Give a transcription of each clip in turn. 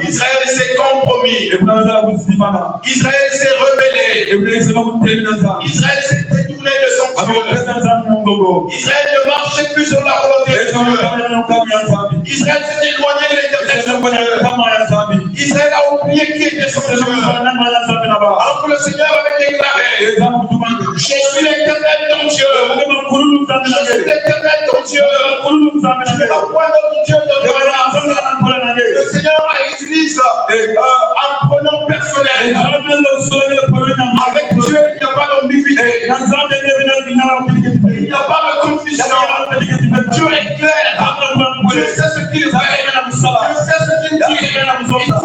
Israël s'est compromis. Israël s'est rebellé. Israël s'est détourné de son Dieu. Israël ne marchait plus sur la volonté de Dieu. Israël s'est éloigné de l'éternel. Israël a oublié qui était son Dieu. Alors que le Seigneur avait déclaré: je suis l'éternel ton Dieu. Je suis l'éternel ton Dieu. Je n'ai pas point d'autre Dieu de toi. Le Seigneur utilise un pronom personnel. Avec Dieu, il n'y a pas d'ambiguïté. Il n'y a pas de confusion. Dieu est clair. Dieu sait ce qu'il fait. Dieu sait ce qu'il dit.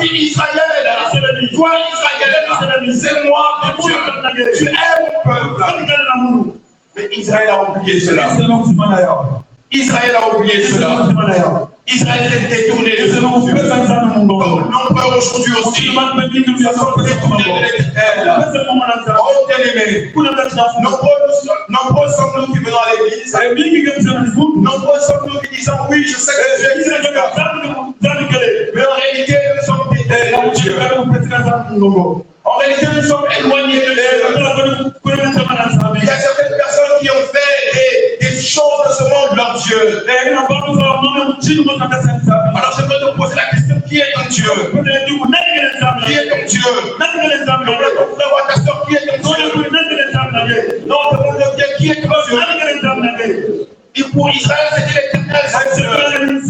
Il dit Israël. Toi, Israël, c'est moi, Dieu. Tu es mon peuple. Mais Israël a oublié cela. Israël a oublié cela. Israël s'est détourné de ce Dieu. Nombreux aujourd'hui aussi se sont détournés de l'éternel. Oh bien-aimé, nombreux sommes-nous qui venons à l'église. Nombreux sommes-nous qui disons oui, je sais que Dieu existe. Mais en réalité, nous sommes déterrés de Dieu. En réalité, nous sommes éloignés de Dieu. Il y a certaines personnes qui ont fait des choses de ce monde leur Dieu. Alors je peux te poser la question: qui est ton Dieu? Qui est ton Dieu? Ton frère ou ta soeur, qui est ton Dieu? Non, demande-le bien, qui est ton Dieu? Et pour Israël, c'était l'éternel.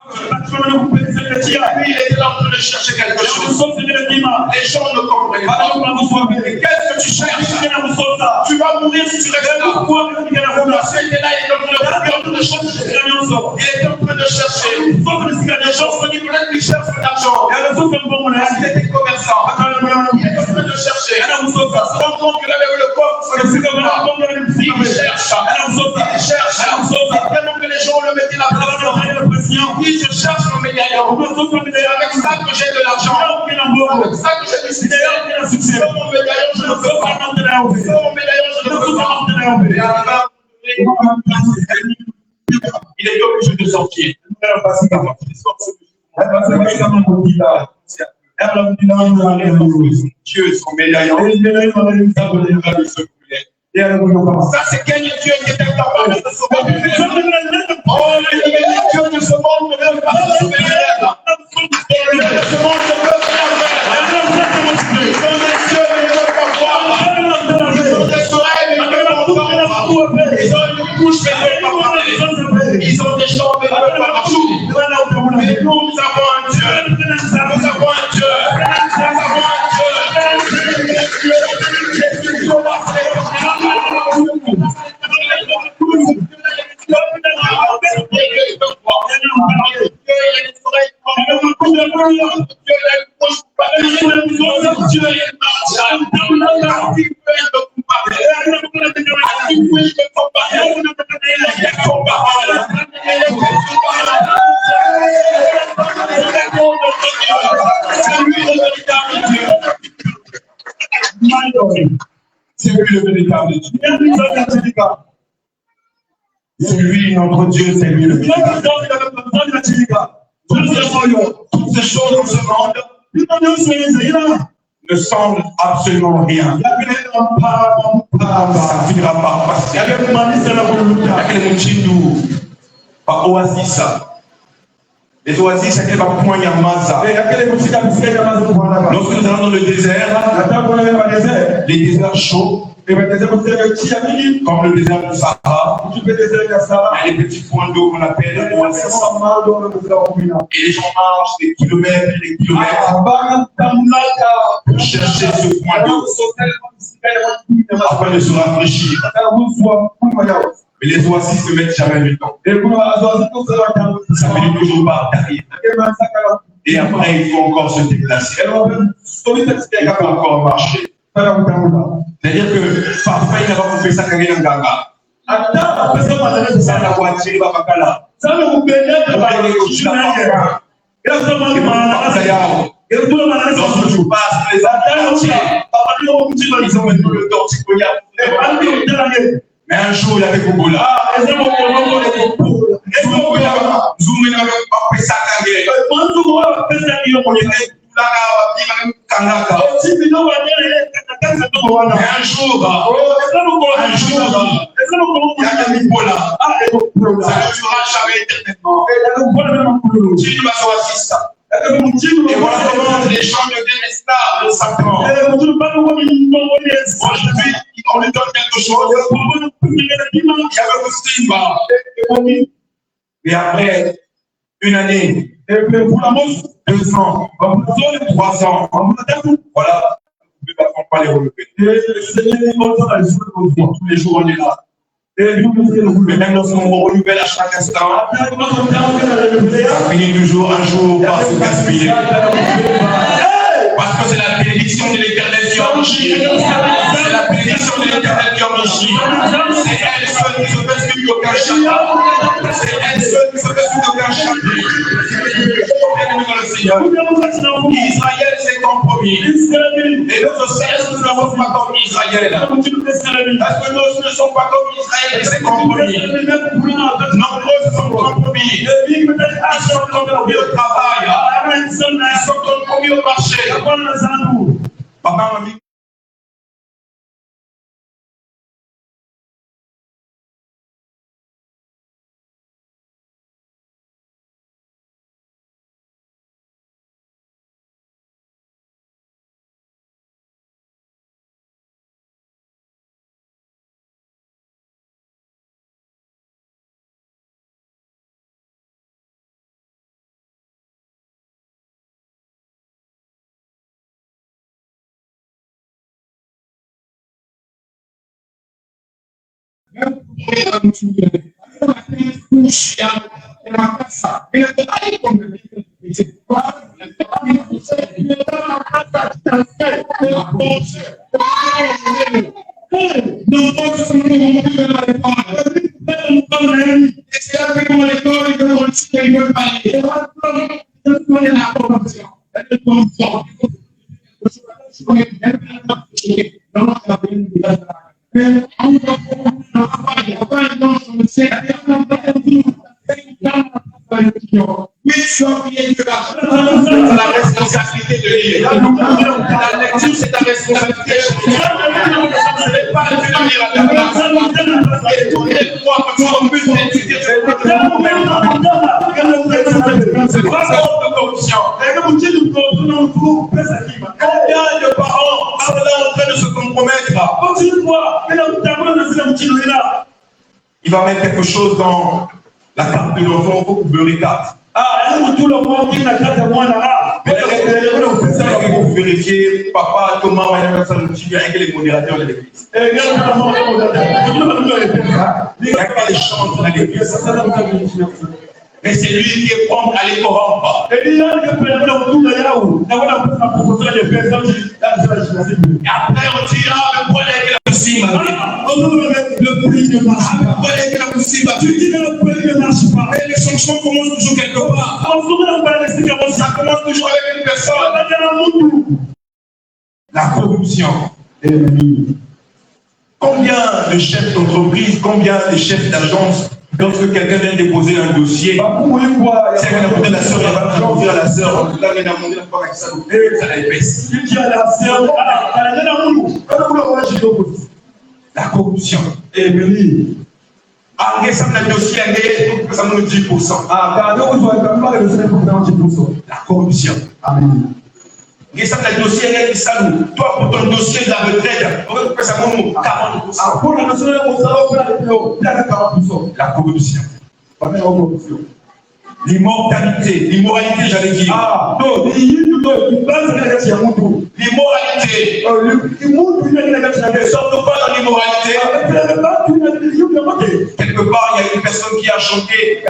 Il était là en train de chercher quelque chose. Les gens ne comprennent pas. Qu'est-ce que tu cherches? Tu vas mourir si tu restes là. Monsieur était là, il était en train de chercher. Il était en train de chercher. Les gens se disent peut-être qu'il cherche de l'argent. Parce qu'il était commerçant. Il était en train de chercher. Il se rend compte qu'il avait le corps. Il cherche. Il cherche. Tellement que les gens le mettaient la pression. Il se cherche mon médaillon. C'est avec ça que j'ai de l'argent. C'est avec ça que j'ai du succès. Sans mon médaillon, je ne peux pas. Sans mon médaillon, je ne peux pas. Et à la fin, il est obligé de sortir. Dieu, son médaillon. Ça, c'est quel Dieu qui était capable de se sauver. Oh, le Dieu de ce monde ne veut pas se sauver. Le Dieu de ce monde ne veut pas faire. Ils ont des yeux, mais ils ne veulent pas voir. Ils ont des oreilles, mais ils ne veulent pas entendre. Ils ont une bouche, mais ils ne veulent pas parler. Ils ont des jambes, mais ils ne veulent pas marcher. Mais nous avons un Dieu. Nous avons un Dieu. Nous avons un Dieu. C'est lui le véritable Dieu. C'est lui notre Dieu, c'est lui le véritable Dieu. Toutes ces choses dans ce monde ne semblent absolument rien. Ça finira par passer. Les oasis, c'est qu'il va point Yamaza. Lorsque nous allons dans le désert, les déserts chauds, comme le désert du Sahara, les petits points d'eau qu'on appelle oasis. Et les gens marchent des kilomètres et des kilomètres pour chercher ce point d'eau afin de se rafraîchir. Mais les oasis ne mettent jamais du temps. Ça finit toujours par tarir. Et après, il faut encore se déplacer. Il faut encore marcher. C'est-à-dire que parfois, il n'a pas fait ça quand il y a un gaga. Ça, la voiture, il va pas là. Lorsque tu passes, les entiers, ils ont même le torticoya. Mais un jour, il y avait Google. Et voilà comment les gens deviennent esclaves de Satan. On lui donne quelque chose. Il y avait le Simba. Et après une année, 2 ans, 3 ans, voilà, nous ne pouvons pas les relever. Tous les jours, on est là. Mais même lorsqu'on renouvelle à chaque instant, ça finit toujours un jour par se gaspiller. Parce que c'est la bénédiction de l'Éternel qui enrichit. C'est la bénédiction de l'Éternel qui enrichit. C'est elle seule qui se fait suivre aucun chacun. C'est elle seule qui se fait suivre aucun chacun. Israël s'est compromis. Et notre Seigneur, nous n'avons pas comme Israël. Parce que nous ne sommes pas comme Israël qui s'est compromis. Nombreux sont compromis. Ils sont compromis au travail. Ils sont compromis au marché. Papa, mamie. la responsabilité de lire. La lecture, c'est ta responsabilité. Ce n'est pas de venir à ta place. Et tous les fois que tu en plus d'étudier, c'est pas ça de corruption. Combien de parents sont là en train de se compromettre? Il va mettre quelque chose dans la carte de l'enfant pour beurrer carte. Vous vérifiez, papa, comment les modérateurs de l'église. Il y a pas les chants dans l'église. Mais c'est lui qui est prompt à les corrompre. Et après on dira, mais pourquoi est-ce que la possible? Le prix ne marche pas. Pourquoi est-ce que la possible? Tu dis que le prix ne marche pas. Mais les sanctions commencent toujours quelque part. Ça commence toujours avec une personne. La corruption. Combien de chefs d'entreprise, combien de chefs d'agence, lorsque quelqu'un vient déposer un dossier, c'est qu'elle a demandé la sœur, elle va dire à la sœur, là, elle a demandé la part avec ça, ça l'épaisse. La corruption. Ça me dossier, ça me 10%. La corruption. Amen. Et ça, le dossier est salou. Toi, pour ton dossier de la retraite, on va faire ça comme 40%. Pour la nationale, on va 40%. La corruption. L'immoralité, j'allais dire. L'immoralité. Ne sortent pas dans l'immoralité. Quelque part, il y a une personne qui a chanté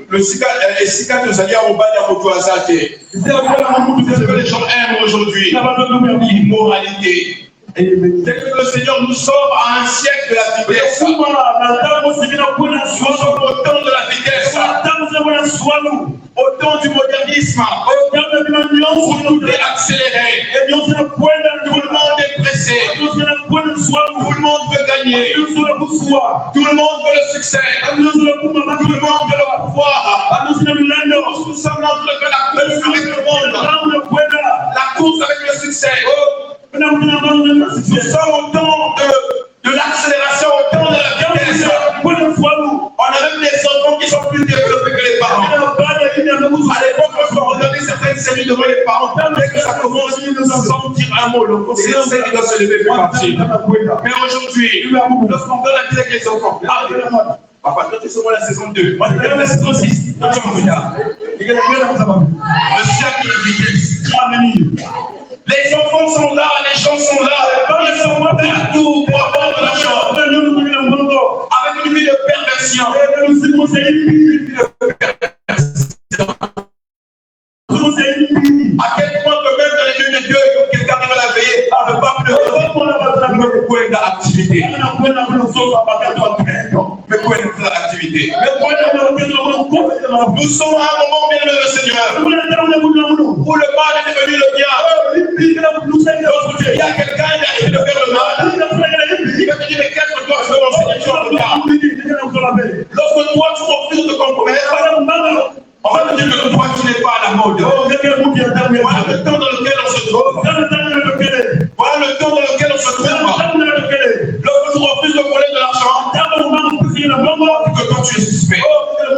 le Sika de Zalia au bas de la Azate. C'est ce que les gens aiment aujourd'hui. L'immoralité. Dès que le Seigneur nous sort à un siècle de la vitesse, nous sommes au temps de la vitesse, au temps du modernisme, où tout est accéléré, tout le monde est pressé, tout le monde veut gagner, tout le monde veut le succès, tout le monde veut le pouvoir. Nous sommes dans la course avec le monde, la course avec le succès. Nous sommes au temps de l'accélération, au temps de la vitesse. On a même des enfants qui sont plus développés que les parents. À l'époque, quand on regardait certaines séries devant les parents, dès que ça commence, ils nous entendent dire un mot. Le conseiller sait qu'il doit se lever pour partir. Mais aujourd'hui, lorsqu'on donne la vie avec les enfants, papa, toi tu es sur la saison 2. Moi, je suis la saison 6. Toi, tu es en retard. Le siècle de vitesse. Les enfants sont là, les gens sont là, ils sont partout pour avoir de l'argent. Avec une vie de perversion. À quel point que même dans les lieux de Dieu, quelqu'un qui va la veiller, on ne peut pas pleurer. Mais quoi est l'activité? Mais quoi est l'activité? Nous sommes à un moment bien le Seigneur, où le mal est devenu le bien. Il y a quelqu'un qui a essayé de faire le mal. Il va te dire, mais qu'est-ce que toi je veux enseigner sur le cas? Lorsque toi tu refuses de compromettre, on va te dire que toi tu n'es pas à la mode. Voilà le temps dans lequel on se trouve. Voilà le temps dans lequel on se trouve. Lorsque tu refuses de voler de l'argent, que toi tu es suspect.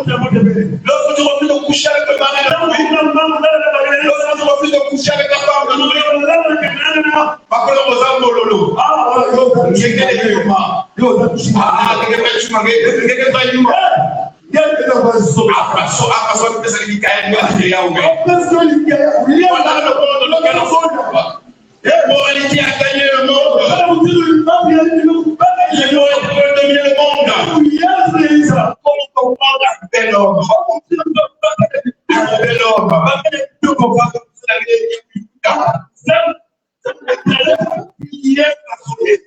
Lorsque tu refuses de coucher avec le mari de lui, lorsque tu refuses de coucher avec la femme de lui, parce que le rosal mololo. Moralité a gagné le monde. Comment comprendre un bel homme? Un bel homme.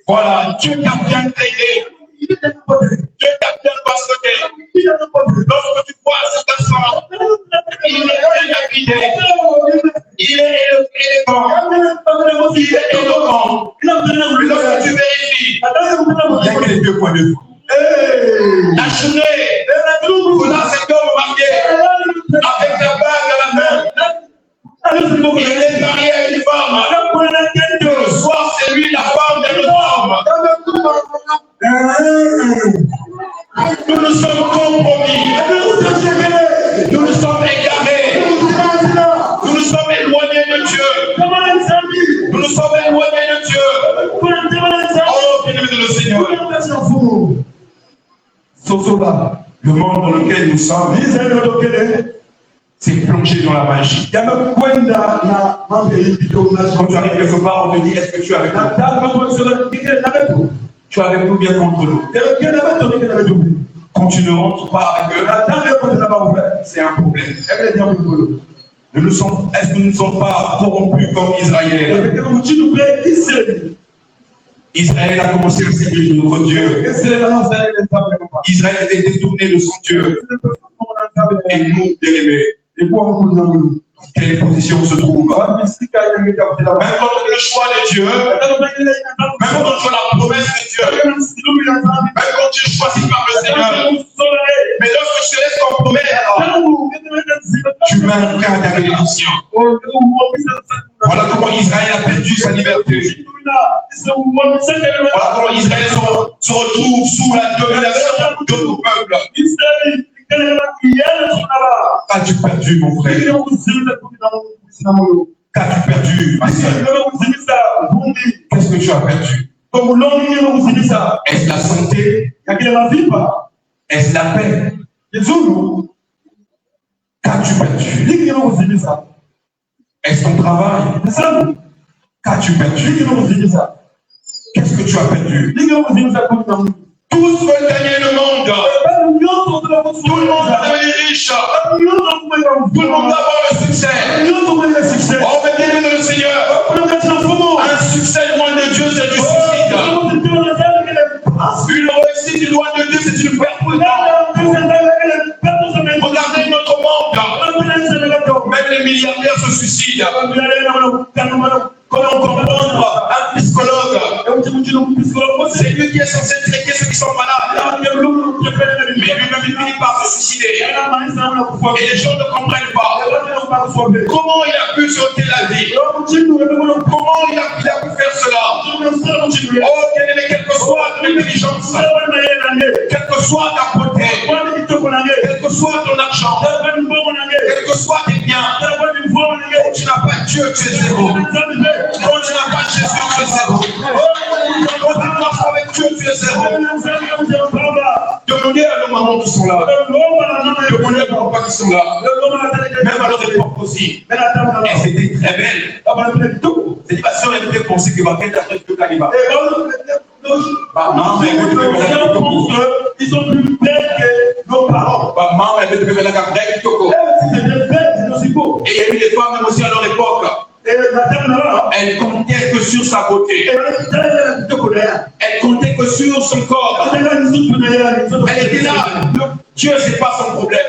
Voilà, Dieu t'a bien aidé. Dieu t'a bien façonné. Lorsque tu vois cet enfant, il est bien habillé. Il est élégant. Il est éloquent. Lorsque tu vérifies, il n'y a que les deux points de vue. La journée, on a cet homme marié avec la bague à la main. Il est marié à une femme. Le soir, c'est lui la femme de l'autre homme. Nous nous sommes compromis. Nous nous sommes égarés. Nous nous sommes éloignés de Dieu. Nous nous sommes éloignés de Dieu. Oh, bien-aimé de le Seigneur. Le monde dans lequel nous sommes, c'est plongé dans la magie. Quand tu arrives quelque part, on te dit, est-ce que tu es avec nous? Tu es avec nous bien contre nous. Quand tu ne rentres pas avec eux, c'est un problème. Est-ce que nous ne sommes pas corrompus comme Israël? Israël a commencé à servir notre Dieu. Israël était détourné de son Dieu. Et nous, bien-aimés, quelle position on se trouve? Même quand le choix de Dieu, même quand on fait la promesse de Dieu, même quand tu choisis par le Seigneur, mais lorsque je te laisse compromettre, tu mets un cas de rédemption. Voilà comment Israël a perdu sa liberté. Voilà comment Israël se retrouve sous la domination d'autres peuples. Qu'as-tu perdu, mon frère? Qu'as-tu perdu, ma soeur? Qu'est-ce que tu as perdu? Est-ce la santé? Est-ce la paix? Qu'as-tu perdu? Est-ce ton travail? Qu'as-tu perdu? Qu'est-ce que tu as perdu? Tous veulent gagner le monde. Tout le monde veut devenir riche. Tout le monde veut avoir le succès. Oh, mais bien aimé le Seigneur, un succès loin de Dieu, c'est du suicide. Une réussite loin de Dieu, c'est une perte. Regardez notre monde. Même les milliardaires se suicident. Comment comprendre un psychologue? C'est lui qui est censé traiter ceux qui sont malades. Mais lui-même, il finit par se suicider. Et les gens ne comprennent pas. Comment il a pu sauter la vie? Comment il a pu faire cela? Oh, quelle que soit l'intelligence, quelle que soit ta beauté, quel que soit ton argent, quel que soit tes biens, quand tu n'as pas Dieu, tu es zéro. Quand tu n'as pas Jésus, tu es zéro. Quand tu marches avec Dieu, tu es zéro. Demandez à nos mamans qui sont là. Demandez à nos papas qui sont là. Même à leur époque aussi. Elles étaient très belles. C'est pas si on avait pensé que va être la tête de Kaliba. Maman, ils sont plus belles que nos parents. Maman, elle était la carte de Toko. Et il y a eu des femmes même aussi à leur époque. Elle comptait que sur sa beauté. Elle comptait que sur son corps. Elle était là. Dieu, c'est pas son problème.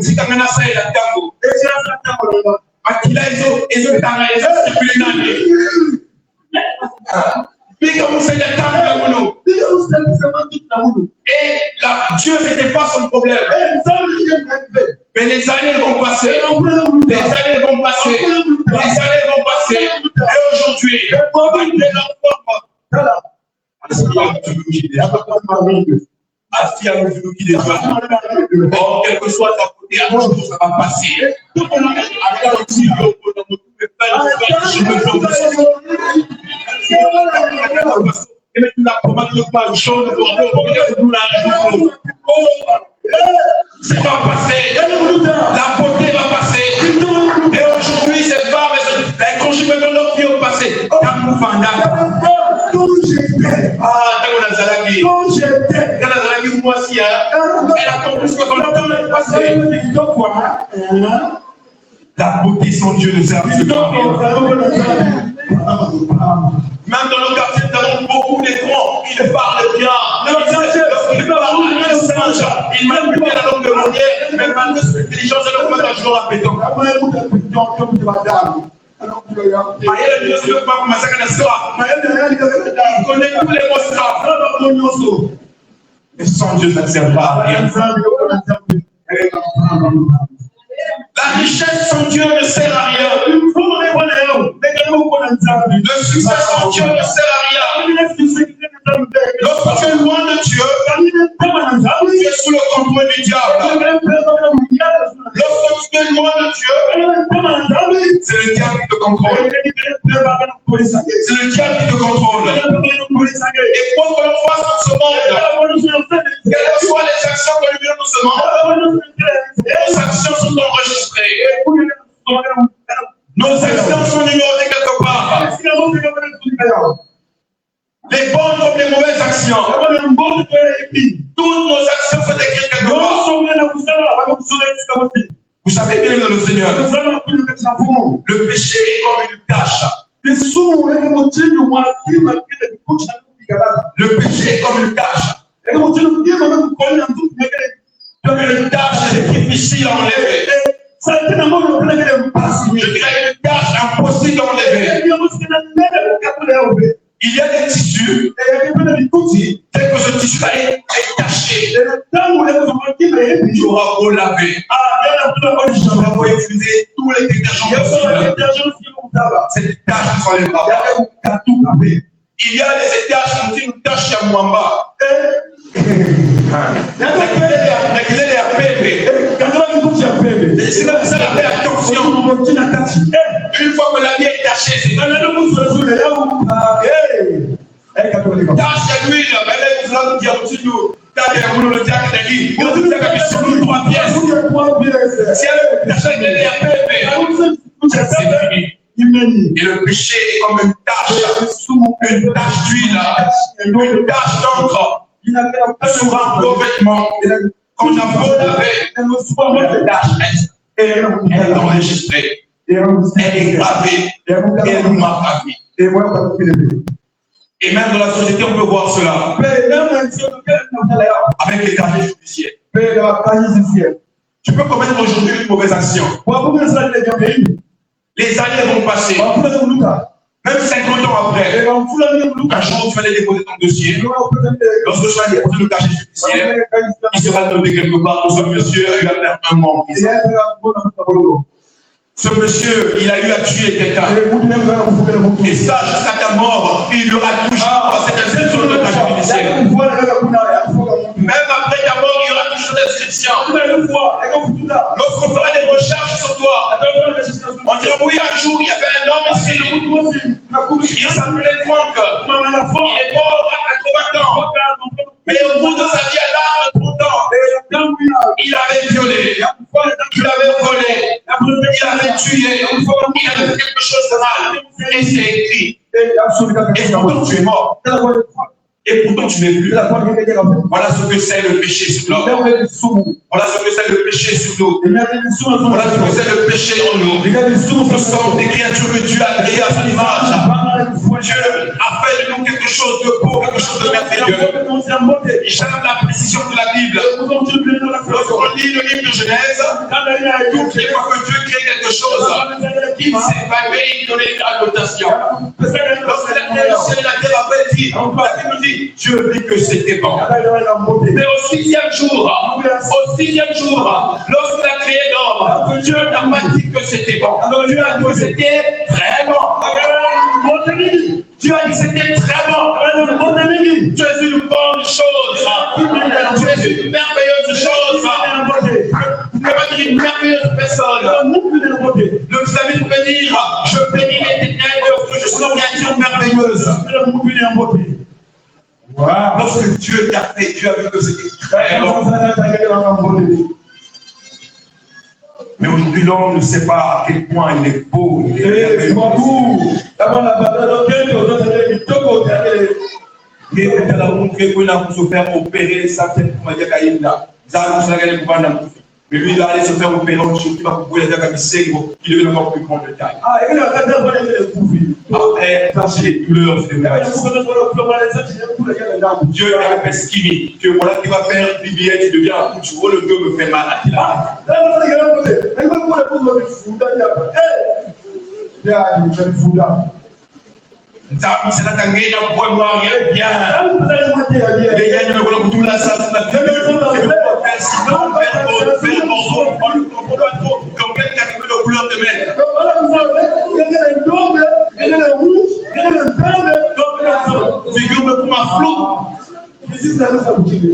Si tu as un assez la tango. Akila, ils ont circulé dans les. Et Dieu, c'était pas son problème. Mais les années vont passer. Les années vont passer. Les années vont passer. Et aujourd'hui, oh, quel que soit ta côté, un jour ça va passer. Et maintenant, la commande de pas jaune, ça va passer. La beauté va passer. Et aujourd'hui, ces femmes, quand je me donne leur vie au passé, quand j'étais, mois-ci, elle attend plus que ton temps est passé. La beauté sans Dieu ne sert à rien. Même dans nos quartiers, nous avons beaucoup d'écrans. Ils parlent bien. Lorsqu'ils parlent à un singe, ils manipulent la langue de manière, mais malgré cette intelligence, elle ne peut pas toujours la pétanque. Il connaît tous les mots. Mais sans Dieu, ça ne sert pas à rien. La richesse sans Dieu ne sert à rien. Le succès sans Dieu ne sert à rien. Lorsque tu es loin de Dieu, tu es sous le contrôle du diable. Lorsque tu es loin de Dieu, c'est le diable qui te contrôle. C'est le diable qui te contrôle. Et quoi que l'on fasse dans ce monde, quelles que soient les actions que nous vivons dans ce monde, nos actions sont enregistrées. Nos actions sont numérotées quelque part. Les bonnes comme les mauvaises actions. Toutes nos actions sont écrites quelque part. Vous savez bien le Seigneur. Le péché est comme une tâche. Le péché est comme une tâche. Une tâche est difficile à enlever. Je dirais une tâche impossible à enlever. Il y a des tissus, tel que ce tissu-là est taché. Tu auras beau laver, tu auras beau utiliser tous les détergents possibles. Cette tâche ne s'enlèvera pas. Il y a des tâches qui ont une tâche à Mwamba. C'est comme ça la fait attention. Une fois que la vie est tachée, c'est tâche à l'huile, vous allez dire au-dessus de nous. Le diable t'a dit, vous avez sur nous 3 pièces. Si elle est tachée, elle est c'est fini. Et le péché est comme une tache d'huile, une tache d'encre sur un beau vêtement. Quand j'ai beau laver, la tache est enregistrée, elle est gravée, et elle nous marque à vie. Et même dans la société, on peut voir cela. Avec les casiers judiciaires. Tu peux commettre aujourd'hui une mauvaise action. Les années vont passer. Même 50 ans après, un jour tu vas aller déposer ton dossier. Lorsque tu vas déposer le casier judiciaire, il sera noté quelque part que ce monsieur a eu à faire un membre. Ce monsieur, il a eu à tuer quelqu'un. Et ça, jusqu'à ta mort, il y aura toujours cette inscription de ta judiciaire. Même après ta mort, il y aura toujours l'inscription. Lorsqu'on fera des recherches sur toi, on dira oui, un jour, il y avait un homme ici. Il s'appelait Franck. Il est mort à 80 ans. Mais au bout de sa vie, à l'âge de 30 ans, il avait violé, il avait volé, il avait tué, il avait fait quelque chose de mal. Et c'est écrit. Et pourtant tu es mort. Et pourtant tu n'es plus. Voilà ce que c'est le péché sur l'homme. Voilà ce que c'est le péché sur nous. Voilà ce que c'est le péché en nous. Nous sommes des créatures que Dieu a créées à son image. Dieu a fait de nous quelque chose de beau, quelque chose de merveilleux. J'aime la précision de la Bible. Lorsqu'on lit le livre de Genèse, toutes les fois que Dieu crée quelque chose, il s'évanouit et il donne une annotation. Lorsque la ciel et la terre avaient dit, la Bible dit, Dieu dit que c'était bon. Mais au 6e jour, lorsqu'il a créé l'homme, Dieu n'a pas dit que c'était bon. Dieu a dit que c'était très bon. Dieu a dit que c'était très bon. Tu es une bonne chose. Tu es une merveilleuse chose. Tu ne peux pas dire une merveilleuse personne. Le psalmiste peut dire, je bénis l'Éternel parce que je suis une créature merveilleuse. Wow. Lorsque Dieu t'a fait, Dieu a vu que c'était très bon. Mais aujourd'hui, l'homme ne sait pas à quel point il est beau, il est merveilleux. Et elle a montré qu'on a pu se faire opérer sa tête pour dire qu'il y a mais lui, il va aller se faire opérer en Éthiopie, il va pouvoir dire qu'il devient encore plus grand de taille. Après, parce que les douleurs, Dieu est un pesquimi. Que voilà qui va faire des billets, tu deviens un coup, tu vois, le Dieu me fait mal. C'est là que tu as pour moi, bien. Les gars, ils veulent tout la salle, comme quelqu'un qui veut le couleur de mer. Figure pour ma flotte.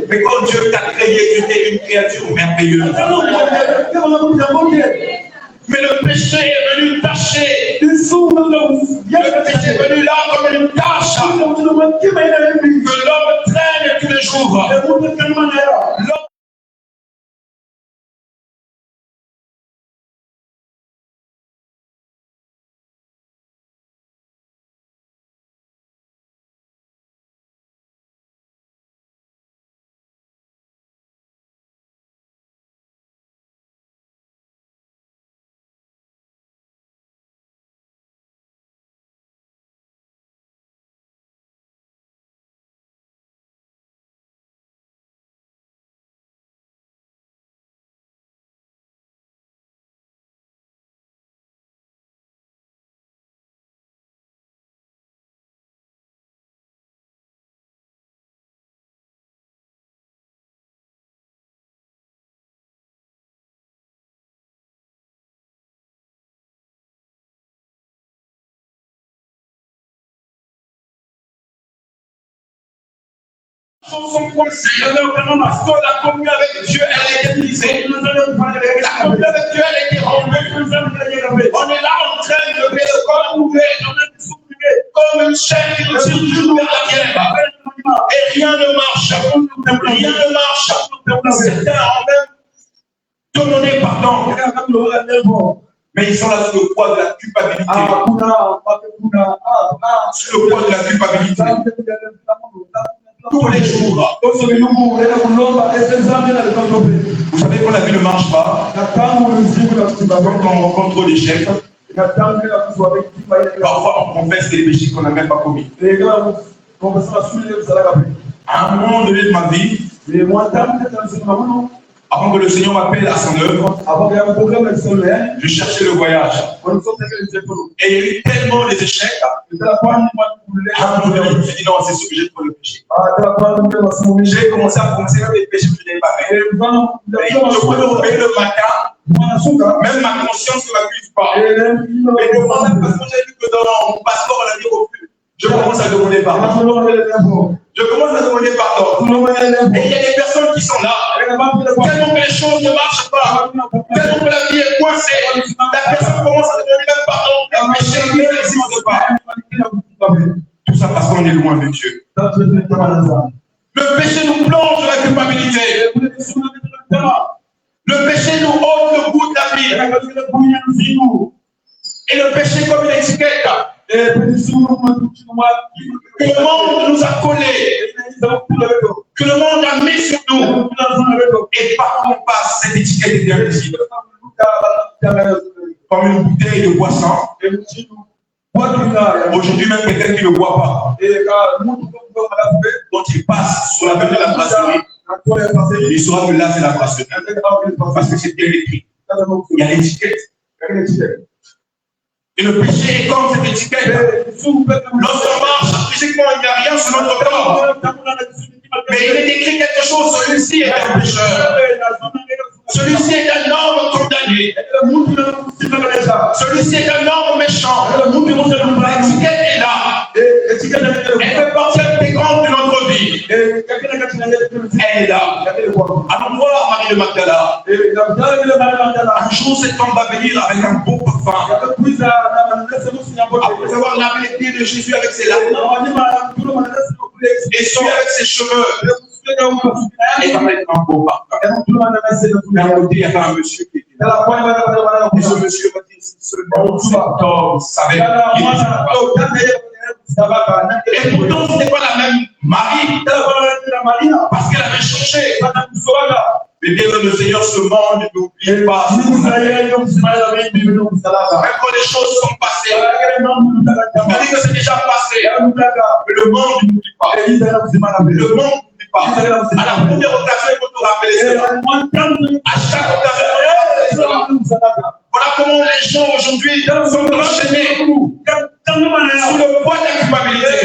Mais quand Dieu t'a créé, tu étais une créature merveilleuse. Mais le péché est venu tâcher. Le péché est venu là comme une tâche. Que l'homme traîne tous les jours. Sont coincés. Parce que la communion avec Dieu, elle a été brisée. La communion avec Dieu, elle a été rompue. On est là en train de lever le corps ouvert, comme une chaîne qui nous tire toujours vers la terre. Et rien ne marche. Rien ne marche. Certains ont même donné pardon. Mais ils sont là sous le poids de la culpabilité. Sous le poids de la culpabilité. Tous les jours. Vous savez quand la vie ne marche pas, quand on rencontre l'échec, parfois on confesse des péchés qu'on n'a même pas commis. À un moment donné de ma vie, avant que le Seigneur m'appelle à son œuvre, je cherchais le voyage. Et il y a eu tellement d'échecs. Je me suis dit non, c'est sujet pour le péché. J'ai commencé à penser à des péchés que je n'avais pas fait. Et je pouvais me réveiller le matin, même ma conscience ne m'accuse pas. Et je pensais parce que j'ai vu que dans mon passeport, on a dit refus. Je commence à demander pardon. Je commence à demander pardon. Et il y a des personnes qui sont là. Tellement que les choses ne marchent pas. Tellement que la vie est coincée. La personne commence à demander même pardon. Le péché n'existe pas. Tout ça parce qu'on est loin de Dieu. Le péché nous plonge dans la culpabilité. Le péché nous ôte le goût de la vie. Et le péché comme une étiquette. Que le monde nous a collés, que le monde a mis sur nous, et par contre passe, cette étiquette est invisible. Comme une bouteille de boisson. Aujourd'hui même quelqu'un qui ne boit pas, quand il passe sur l'avenue de la brasserie, il saura que là c'est la brasserie, parce que c'est bien écrit. Il y a l'étiquette. Et le péché est comme cette étiquette. Lorsqu'on marche physiquement, il n'y a rien sur notre corps. Mais il est écrit quelque chose, celui-ci est un pécheur. Celui-ci est un homme condamné. Celui-ci est un homme méchant. L'étiquette est là. Elle fait partie intégrante de notre vie. Elle est là. Allons voir Marie de Magdala. Un jour, cet homme va venir avec un beau parfum. Après avoir lavé les pieds de Jésus avec ses larmes, et celui avec ses cheveux, et va mettre un beau parfum. D'un côté, il y avait un monsieur qui était là. Et ce monsieur va dire, si seulement cet homme savait qui était là. Et pourtant, ce n'était pas la même Marie. Parce qu'elle avait changé. Mais bien le Seigneur, ce monde n'oublie pas. Même quand les choses sont passées, on dit que c'est déjà passé. Mais le monde n'oublie pas. Le monde n'oublie pas. À la première occasion, il faut te rappeler cela. À chaque occasion, voilà comment les gens aujourd'hui sont enchaînés sous le poids de la culpabilité.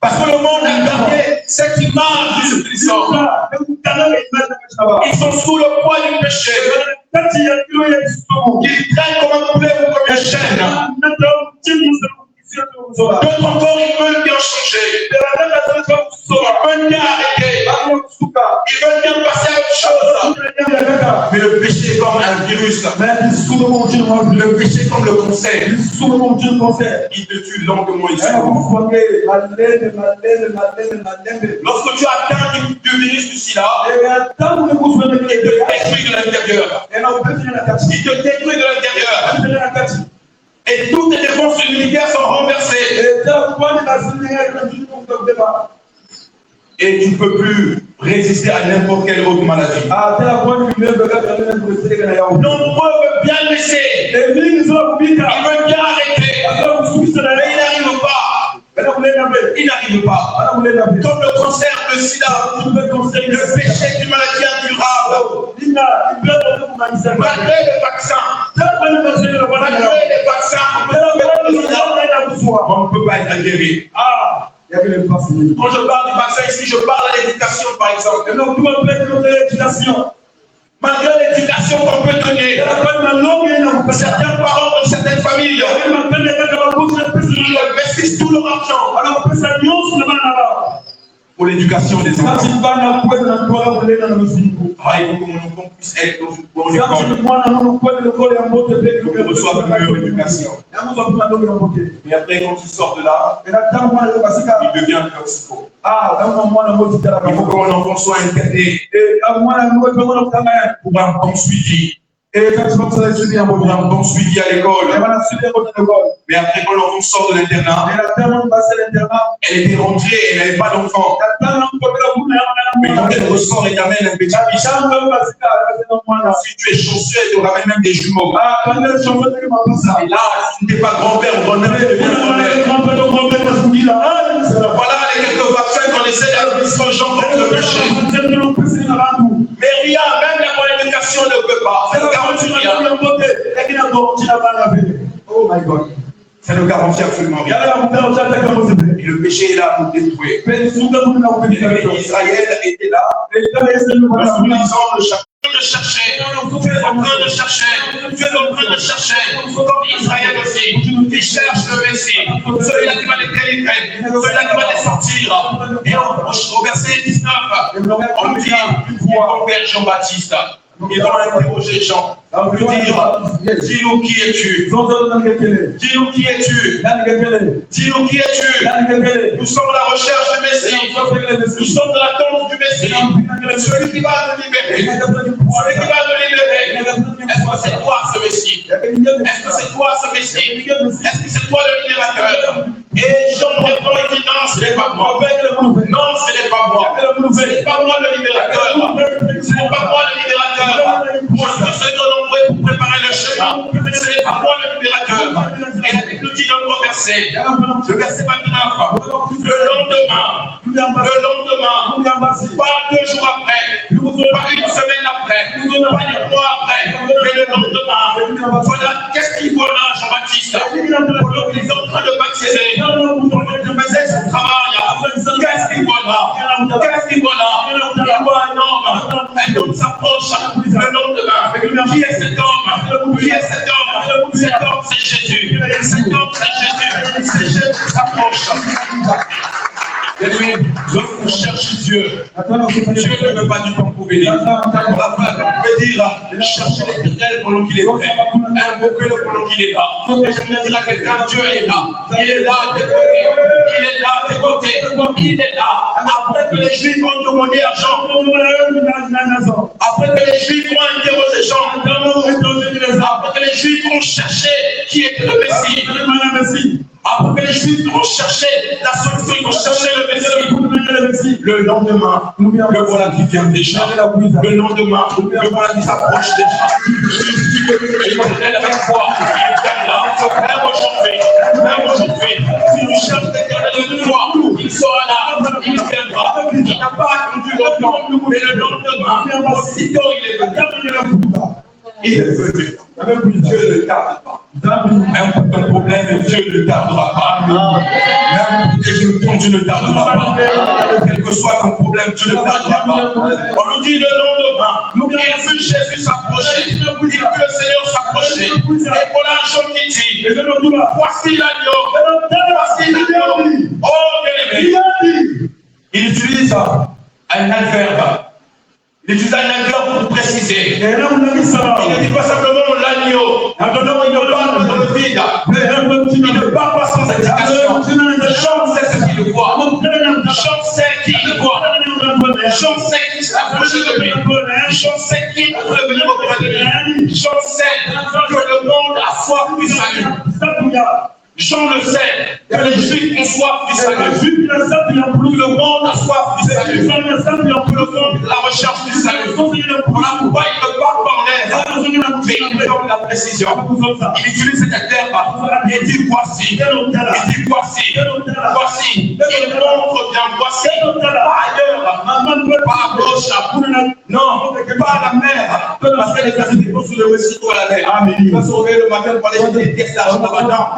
Parce que le monde a gardé cette image du Christ. Ils sont sous le poids du péché. Ils traînent comme un poulet ou comme une chaîne. D'autres encore, ils veulent bien changer. Ils veulent bien arrêter. Ils veulent bien passer à autre chose. Mais le péché est comme un virus. Le péché est comme le cancer. Il te tue lentement ici. Lorsque tu atteins du virus du sida, il te détruit de l'intérieur. Il te détruit de l'intérieur. Et toutes les défenses immunitaires sont renversées. Et tu ne peux plus résister à n'importe quelle autre maladie. Nombreux veulent bien laisser. Ils veulent bien arrêter. Mais ils n'arrivent pas. Il n'arrive pas. Comme le cancer, le sida, le péché est une maladie incurable. Malgré les vaccins, on ne peut pas être guéri. Quand je parle du vaccin ici, je parle de l'éducation par exemple. Malgré l'éducation qu'on peut donner, certains parents de certaines familles investissent tout leur argent pour l'éducation des enfants. Il faut qu'on puisse être dans une bonne école, qu'on reçoive une meilleure éducation. Mais après, quand il sort de là, il devient toxico. Il faut que mon enfant soit interné pour un bon suivi. Pour un bon suivi à l'école. Mais après, quand l'enfant sort de l'internat, elle était rentrée et elle n'avait pas d'enfant. Mais quand elle ressort et t'amène un petit biche, si tu es chanceux, elle te ramène même des jumeaux. Et là, si tu n'es pas grand-père ou grand-mère, tu deviens grand-mère. Voilà les quelques vaccins qu'on essaie d'administrer aux gens contre le péché. Mais rien, même la bonne éducation ne peut pas. Ça ne garantit rien. Oh my God. Ça ne garantit absolument rien. Et le péché est là pour détruire. Israël était là. Lorsque nous disons de chercher, tu es en train de chercher, comme Israël aussi, il cherche le Messie, celui-là qui va les délivrer, celui-là qui va les sortir. Et au verset 19, on dit, mon père Jean-Baptiste, ils vont interroger Jean, lui dire, dis-nous qui es-tu? Dis-nous qui es-tu? Dis-nous qui es-tu? Nous sommes à la recherche du Messie. Nous sommes dans l'attente du Messie. Celui qui va nous libérer. Celui qui va nous libérer. Est-ce que c'est toi ce Messie? Est-ce que c'est toi ce Messie? Est-ce que c'est toi le libérateur? Et Jean répond et dit non, ce n'est pas moi. Non, ce n'est pas moi. Ce n'est pas moi le libérateur. Ce n'est pas moi le libérateur. Moi, je suis nombreux pour préparer le chemin. Ce n'est pas moi le libérateur. Et la Bible nous dit dans le verset, le verset 29, le lendemain, pas 2 jours après, pas une semaine après, pas 1 mois après, mais le lendemain, voilà, qu'est-ce qu'il voit là, Jean-Baptiste? Il est en train de baptiser. Il faisait son travail. Qu'est-ce qu'il voit là? Qu'est-ce qu'il voit là? Il voit un homme s'approche le lendemain. Qui est cet homme? Qui est cet homme? Cet homme, c'est Jésus. Cet homme, c'est Jésus. C'est Jésus qui s'approche. Lorsqu'on cherche Dieu, Dieu ne veut pas du temps pour bénir. On va pas dire chercher l'Éternel pendant qu'il est prêt, invoquer-le pendant qu'il est là. Et je viens dire à quelqu'un, Dieu est là. Il est là à tes côtés. Il est là à tes côtés. Il est là. Après que les Juifs ont demandé à Jean, après que les Juifs ont interrogé Jean, après que les Juifs ont ont cherché qui était le Messie. Après les Juifs ont cherché la solution, ils ont cherché le Messie. Le lendemain, le voilà qui vient déjà. Le lendemain, le voilà qui s'approche déjà. Et il est avec foi. Même aujourd'hui, si nous cherchons l'éternel de foi, il sera là, il viendra. Il n'a pas attendu le temps, mais le lendemain, aussitôt il est venu. Il est venu. Dieu ne tarde pas. Même pour ton problème, Dieu ne tardera pas. Même pour tes genoux, Dieu ne tardera pas. Quel que soit ton problème, Dieu ne tardera pas. On nous dit le lendemain, il a vu Jésus s'approcher, il a vu le Seigneur s'approcher. Et voilà un chant qui dit, voici l'agneau, voici l'agneau. Oh, bien-aimé. Il utilise un adverbe. Il utilise un adverbe pour préciser. Il ne dit pas simplement l'agneau. Il ne parle pas dans le vide. Il ne parle pas sans indication. Jean sait ce qu'il voit. Jean sait qui il voit. Jean sait qui s'approche de lui. Jean sait qui peut venir auprès de lui. Jean sait que le monde a soif du salut. Jean le sait, que les Juifs ont soif du salut. Le monde a soif du salut. La recherche du salut. Voilà pourquoi il ne parle pas en l'air, mais il donne la précision. Il utilise cet adverbe. Il dit voici. Il dit voici. Voici. Il montre bien voici. Pas ailleurs. Pas à gauche. Non, pas à la mer. Parce que les personnes qui sont sous le récito à la mer. Il va se réveiller le matin pour aller des tests à pas là-bas.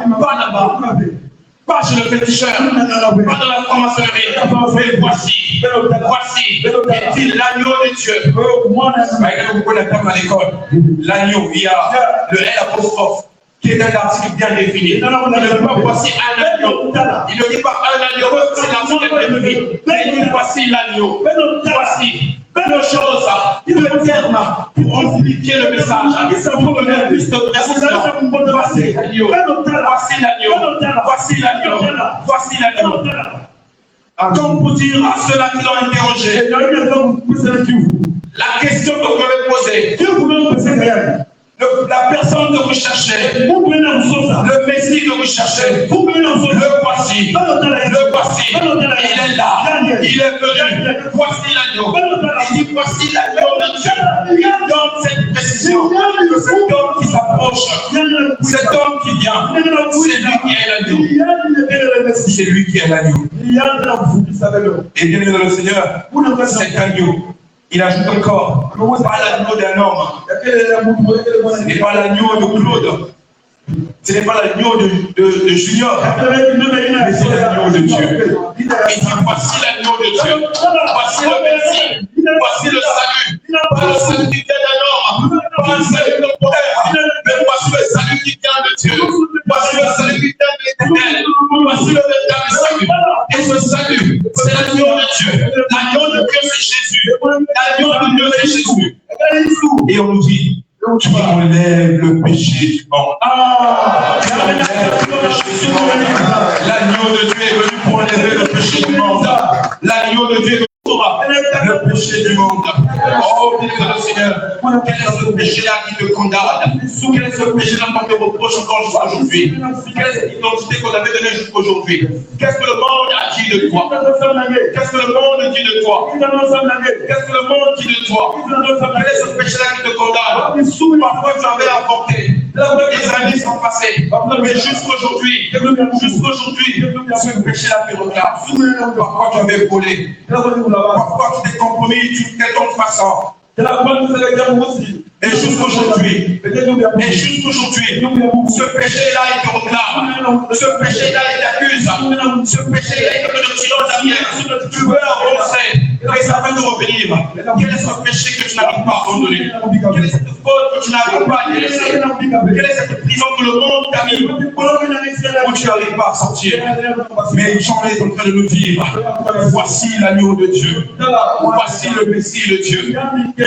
Pas chez le féticheur, pas dans la franc-maçonnerie, mais voici, est-il l'agneau de Dieu? Vous connaissez pas à l'école, l'agneau, il y a le L apostrophe, qui est un article bien défini. Il ne dit pas voici un agneau, il ne dit pas un agneau, c'est l'article défini, mais il dit voici l'agneau, voici. Belle chose, le terme pour amplifier le message, pour donner plus de précision. Voici l'agneau, voici l'agneau, voici l'agneau, voici l'agneau. Comme pour dire à ceux-là qui l'ont interrogé, la question que vous m'avez posée, la personne que vous cherchez, le Messie que vous cherchez, le voici, il est là, il est venu, voici l'agneau, il dit voici l'agneau de Dieu, il donne cette précision, cet homme qui s'approche, cet homme qui vient, c'est lui qui est l'agneau, c'est lui qui est l'agneau. Et bien aimé le Seigneur, cet agneau, il ajoute encore, pas l'agneau d'un homme, ce n'est pas l'agneau de Claude, ce n'est pas l'agneau de Junior, mais c'est l'agneau de Dieu. Il dit voici l'agneau de Dieu, voici le Messie, voici le salut, pas le salut qui vient d'un homme, pas le salut de frère, mais voici le salut qui vient de Dieu, voici le salut qui vient de l'Éternel, voici le véritable salut. Et ce salut, c'est l'agneau de Dieu. L'agneau de Dieu, c'est Jésus. L'agneau de Dieu, c'est Jésus. Et on nous dit, tu enlèves le péché du monde. L'agneau de Dieu est venu pour enlever le péché du monde. L'agneau de Dieu est venu pour le péché du monde. Oh, bien le Seigneur, quel est ce péché-là qui te condamne? Quel est ce péché-là qui te reproche encore jusqu'à aujourd'hui? Quelle est cette identité qu'on avait donnée jusqu'à aujourd'hui? Qu'est-ce que le monde a dit de toi? Qu'est-ce que le monde dit de toi? Qu'est-ce que le monde dit de toi? Quel est ce péché-là qui te condamne? Parfois tu avais apporté, les années sont passées, mais jusqu'aujourd'hui, ce péché-là te regarde. Parfois tu avais volé, parfois tu t'es compromis d'une quelconque façon. Et jusqu'aujourd'hui, ce péché-là, il te réclame. Ce péché-là, il t'accuse. Ce péché-là, il te met le silence derrière. Tu veux avancer, et ça va te revenir. Quel est ce péché que tu n'arrives pas à abandonner? Quelle est cette faute que tu n'arrives pas à délaisser? Quelle est cette prison que le monde t'a mis où tu n'arrives pas à sortir? Mais Jean est en train de nous dire, voici l'agneau de Dieu. Voici le Messie de Dieu.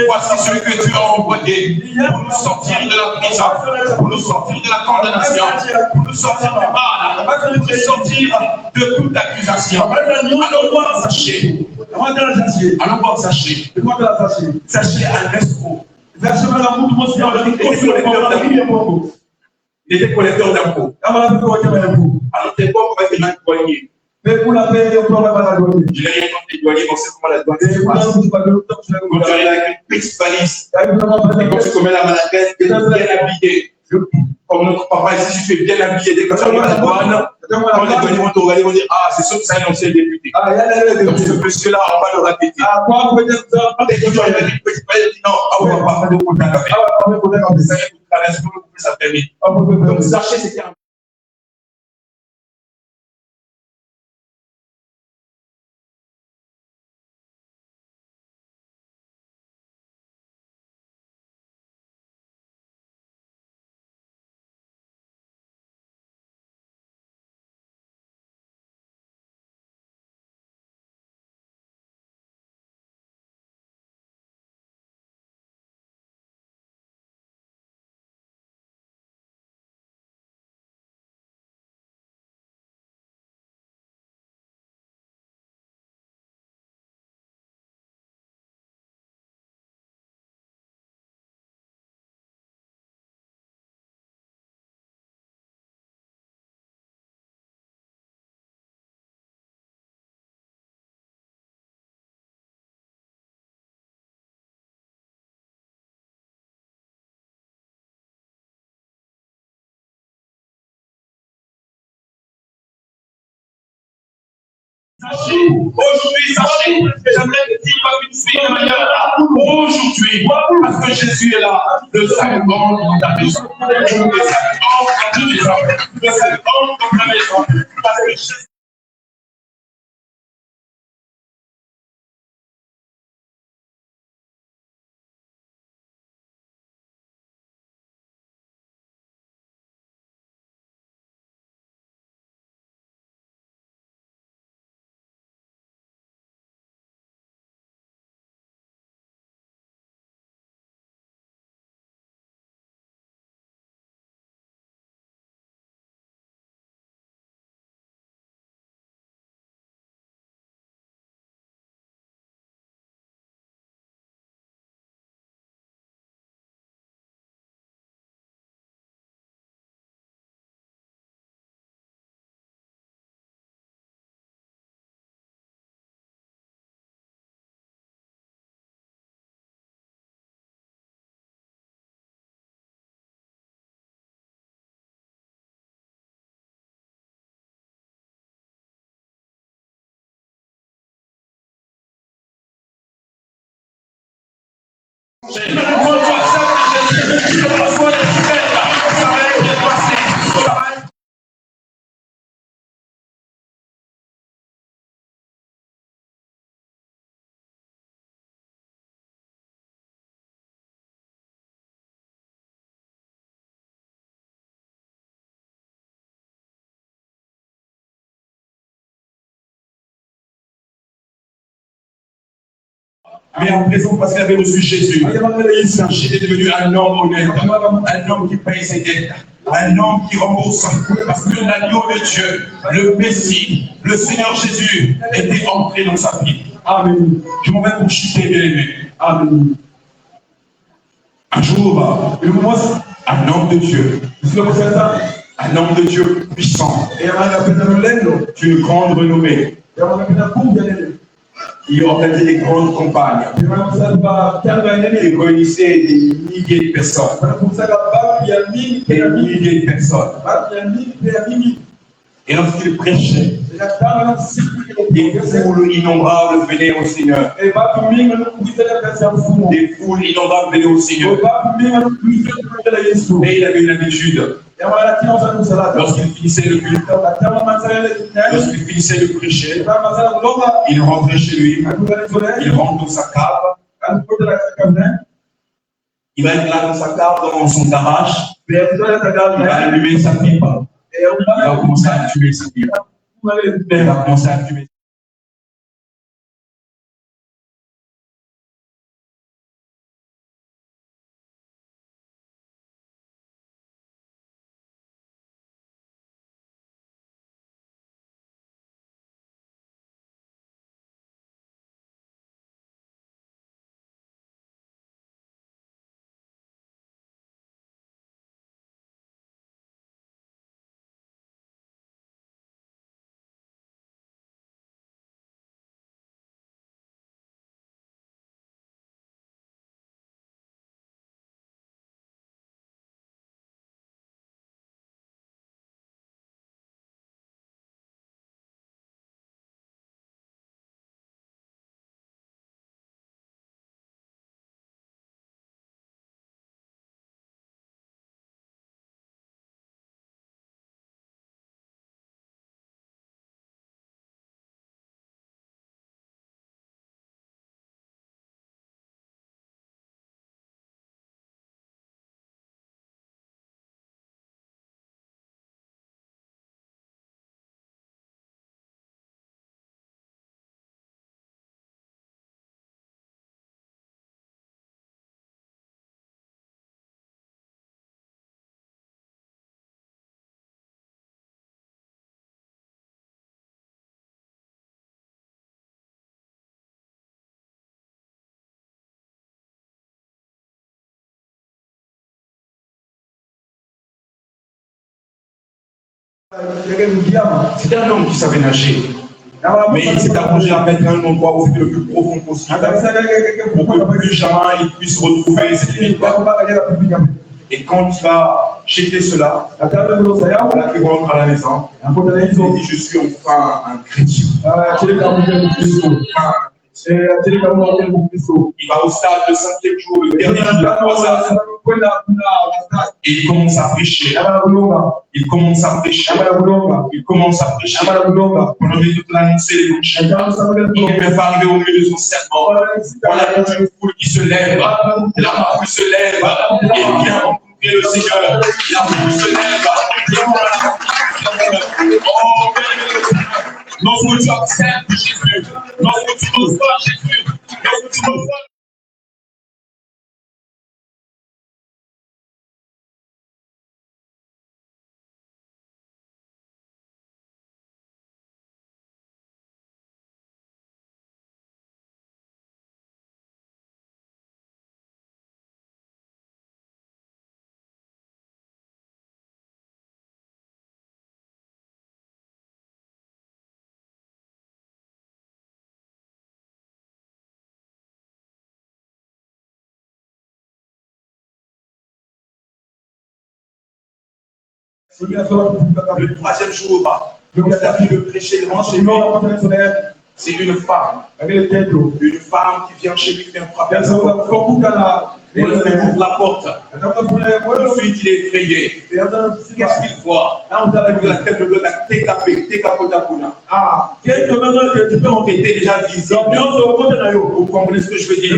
Voici celui que Dieu a envoyé pour nous sortir de la prison, pour nous sortir de la condamnation, pour nous sortir du mal, pour nous sortir de toute accusation. Allons voir sachez. Allons voir sachez. Sachez à l'escroc. Il était collecteur d'impôts. Alors, t'es pas pour être un douanier. Mais pour la paix, on va pas la douane. Je n'ai rien contre les douaniers, on sait comment la douane se passe. Quand tu arrives avec une petite valise, et quand tu commets la maladresse, tu es bien habillé. Comme notre papa ici, tu es bien habillé. Dès que tu arrives à la douane, quand les douaniers vont te regarder, ils vont dire, ah, c'est sûr que c'est un ancien député. Donc ce monsieur-là, on va le répéter. Dès que tu arrives avec une petite valise, tu dis, non, on va pas faire de compte à café. Ça permet. Donc Zachée, c'était un aujourd'hui, sachez, j'aimerais te dire comme une fille de manière là. Aujourd'hui, parce que Jésus est là, le sac homme dans ta maison. Le sac homme dans ta maison. Le sac homme dans ta maison. Parce que Jésus. Mais en présent, parce qu'il avait reçu Jésus, il est devenu un homme honnête, un homme qui paye ses dettes, un homme qui rembourse. Parce que l'agneau de Dieu, le Messie, le Seigneur Jésus, était entré dans sa vie. Amen. Je m'en vais pour chuter, bien aimé. Amen. Un jour, un homme de Dieu, un homme de Dieu puissant, d'une grande renommée, il organisait des grandes campagnes. Il réunissait des milliers de personnes. Des milliers de personnes. Et lorsqu'il prêchait, des foules innombrables venaient au Seigneur. Des foules innombrables venaient au Seigneur. Mais il avait une habitude. Lorsqu'il finissait le culte, lorsqu'il finissait de prêcher, il rentrait chez lui, il rentre dans sa cave, il va être là dans sa cave, dans son garage, il va allumer sa pipe, il va commencer à tuer sa pipe, il va commencer à tuer. C'était un homme qui savait nager. Mais il s'est arrangé à mettre un endroit où c'était le plus profond possible pour que plus jamais il puisse retrouver cette victoire. Et quand il a jeté cela, voilà qu'il rentre à la maison, il dit: je suis enfin un chrétien. Il va au stade de 5e jour, le dernier jour de la croisade. Et il commence à prêcher. Il commence à prêcher. Il commence à prêcher. On aurait dû l'annoncer l'évangile. Il ne peut pas arriver au milieu de son serment. Voilà une foule qui se lève. La foule se lève. Et vient rencontrer le Seigneur. La foule se lève. Oh, lorsque tu acceptes Jésus, lorsque tu reçois Jésus, lorsque tu reçois. Le troisième jour, il a vu le prêcher devant chez lui. C'est une femme. Une femme qui vient chez lui, qui vient frapper à sa porte. Et il ouvre la porte. Tout de suite, il est effrayé. Qu'est-ce qu'il voit? La tête de la Tekapotapuna. Qui était déjà visible. Vous comprenez ce que je veux dire?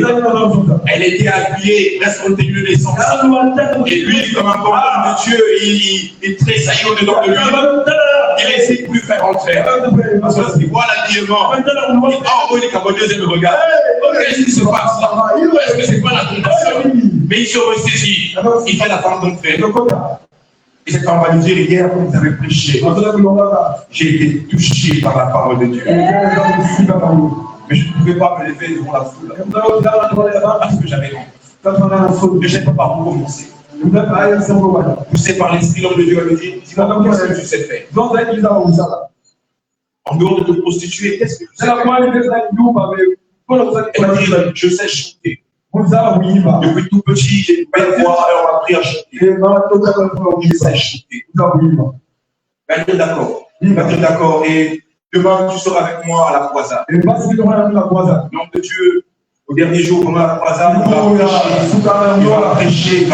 Elle était habillée presque en tenue de naissance. Et lui, comme un porteur de Dieu, il tressaillit au-dedans de lui. Il ne laissait plus faire entrer. Parce qu'il voit l'habillement. Il dit: oh, il est au deuxième regard. Qu'est-ce qui se passe là? Est-ce que c'est pas la tentation? Mais il se ressaisit. Il fait la femme d'entrée. Et cette femme va lui dire: hier, quand vous avez prêché, j'ai été touché par la parole de Dieu. Mais je ne pouvais pas me lever devant la foule. Parce que j'avais honte. Je ne sais pas par où commencer. Poussé par l'esprit, l'homme de Dieu me dit: dis-moi, qu'est-ce que tu sais faire? En dehors de te prostituer, qu'est-ce que tu sais faire? Elle m'a dit: je sais chanter. Depuis tout petit, j'ai une belle voix et on m'a appris à chanter. Je sais chanter. Elle dit: d'accord. Il m'a dit: d'accord. Et demain, tu seras avec moi à la croisade. L'homme de Dieu, au dernier jour, pendant la croisade, il va prêcher.